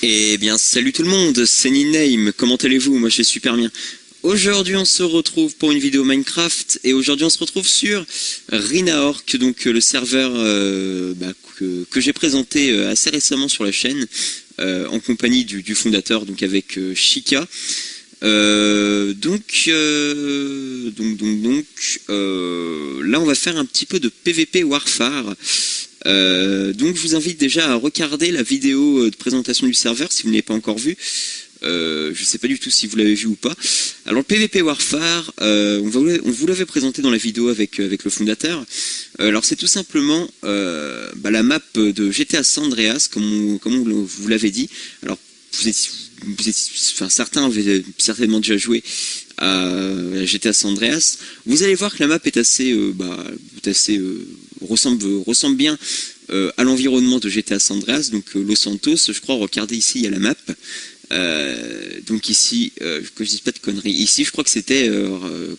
Eh bien, salut tout le monde, c'est Niname, comment allez-vous? Moi je vais super bien. Aujourd'hui on se retrouve pour une vidéo Minecraft, et aujourd'hui on se retrouve sur Rinaork, donc le serveur que j'ai présenté assez récemment sur la chaîne, en compagnie du fondateur, donc avec Chica. Là on va faire un petit peu de PVP Warfare. Donc je vous invite déjà à regarder la vidéo de présentation du serveur si vous ne l'avez pas encore vue. Je sais pas du tout si vous l'avez vu ou pas. Alors le PVP Warfare, on vous l'avait présenté dans la vidéo avec le fondateur. Alors c'est tout simplement la map de GTA San Andreas, comme on vous l'avait dit. Alors certains avaient certainement déjà joué à GTA San Andreas. Vous allez voir que la map est ressemble bien à l'environnement de GTA San Andreas, donc Los Santos, je crois. Regardez ici, il y a la map. Donc ici, que je dise pas de conneries, ici je crois que c'était,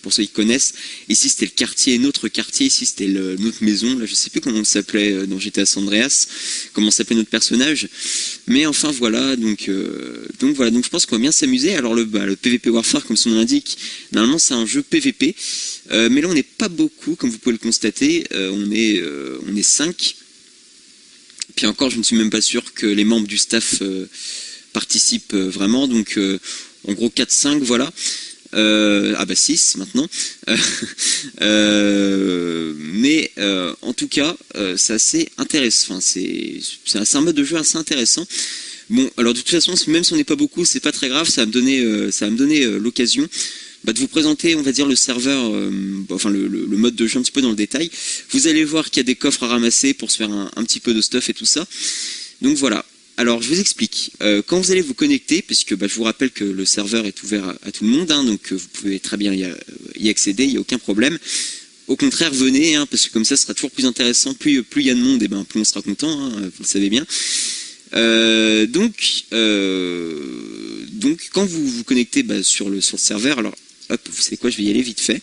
pour ceux qui connaissent, ici c'était le quartier, notre quartier, ici c'était notre maison, là je sais plus comment on s'appelait dans GTA San Andreas, comment s'appelait notre personnage, mais enfin voilà, donc je pense qu'on va bien s'amuser. Alors le PVP Warfare, comme son nom l'indique, normalement c'est un jeu PVP, mais là on n'est pas beaucoup, comme vous pouvez le constater, on est 5, puis encore je ne suis même pas sûr que les membres du staff participent vraiment, donc en gros 4-5, voilà. 6 maintenant. Mais en tout cas, c'est assez intéressant. Enfin, c'est un mode de jeu assez intéressant. Bon, alors de toute façon, même si on n'est pas beaucoup, c'est pas très grave, ça va me donner l'occasion de vous présenter, on va dire, le serveur, le mode de jeu un petit peu dans le détail. Vous allez voir qu'il y a des coffres à ramasser pour se faire un petit peu de stuff et tout ça. Donc voilà. Alors je vous explique, quand vous allez vous connecter, puisque je vous rappelle que le serveur est ouvert à tout le monde, donc vous pouvez très bien y accéder, il n'y a aucun problème. Au contraire, venez, parce que comme ça ce sera toujours plus intéressant, plus il y a de monde, et plus on sera content, vous le savez bien. Donc quand vous vous connectez sur le serveur, alors hop, vous savez quoi, je vais y aller vite fait.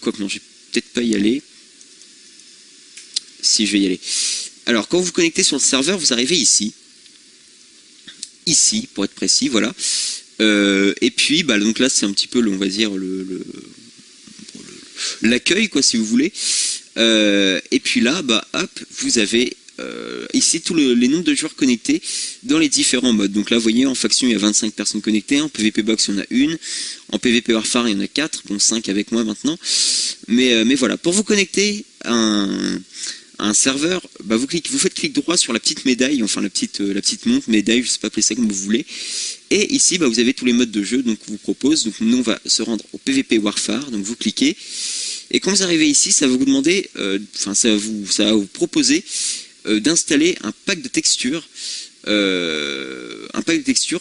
Quoique non, je vais peut-être pas y aller. Si, je vais y aller. Alors quand vous vous connectez sur le serveur, vous arrivez ici pour être précis, voilà. Et puis donc là c'est un petit peu on va dire l'accueil, quoi, si vous voulez. Et puis là hop, vous avez ici tous les nombres de joueurs connectés dans les différents modes. Donc là vous voyez, en faction il y a 25 personnes connectées, en PVP Box il y en a une, en PVP Warfare il y en a 4, bon 5 avec moi maintenant. Mais voilà, pour vous connecter à un serveur, vous faites clic droit sur la petite médaille, enfin la petite montre, médaille, je sais pas appeler ça comme vous voulez. Et ici, vous avez tous les modes de jeu, donc vous propose. Donc nous, on va se rendre au PVP Warfare, donc vous cliquez. Et quand vous arrivez ici, ça va vous demander, ça va vous proposer d'installer un pack de textures.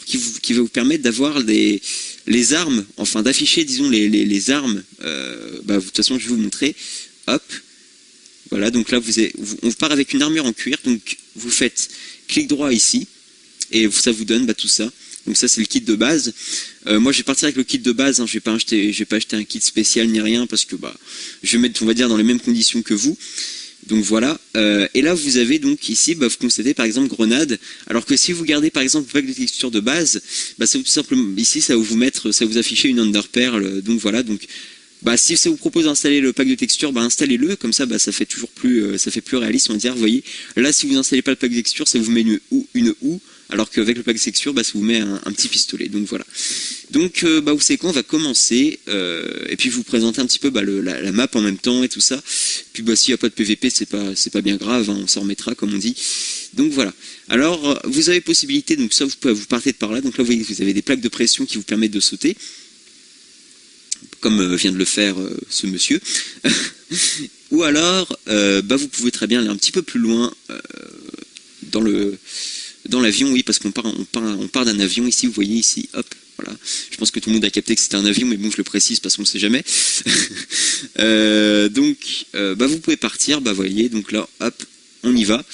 Qui va vous permettre d'avoir les armes, enfin d'afficher, disons, les armes. De toute façon, je vais vous montrer. Hop. Voilà, donc là, on part avec une armure en cuir, donc vous faites clic droit ici, et ça vous donne tout ça. Donc ça, c'est le kit de base. Moi, je vais partir avec le kit de base, je vais pas acheter un kit spécial ni rien, parce que je vais mettre, on va dire, dans les mêmes conditions que vous. Donc voilà, et là, vous avez donc ici, vous constatez par exemple grenade, alors que si vous gardez par exemple le pack de texture de base, ça vous tout simplement, ici, ça va vous afficher une underpearl, donc voilà, donc... si ça vous propose d'installer le pack de texture, installez-le, comme ça, ça fait toujours ça fait plus réaliste, on va dire. Vous voyez, là, si vous installez pas le pack de texture, ça vous met une houe, alors qu'avec le pack de texture, ça vous met un petit pistolet. Donc voilà. Donc, vous savez quoi, on va commencer, et puis je vous présenter un petit peu la map en même temps et tout ça. Puis s'il n'y a pas de PVP, c'est pas bien grave, on s'en remettra, comme on dit. Donc voilà. Alors, vous avez possibilité, donc ça, vous partez de par là. Donc là, vous avez des plaques de pression qui vous permettent de sauter, comme vient de le faire ce monsieur. Ou alors, vous pouvez très bien aller un petit peu plus loin dans l'avion, oui, parce qu'on part d'un avion ici, vous voyez ici, hop, voilà. Je pense que tout le monde a capté que c'était un avion, mais bon, je le précise parce qu'on ne sait jamais. Donc, vous pouvez partir, voyez, donc là, hop, on y va.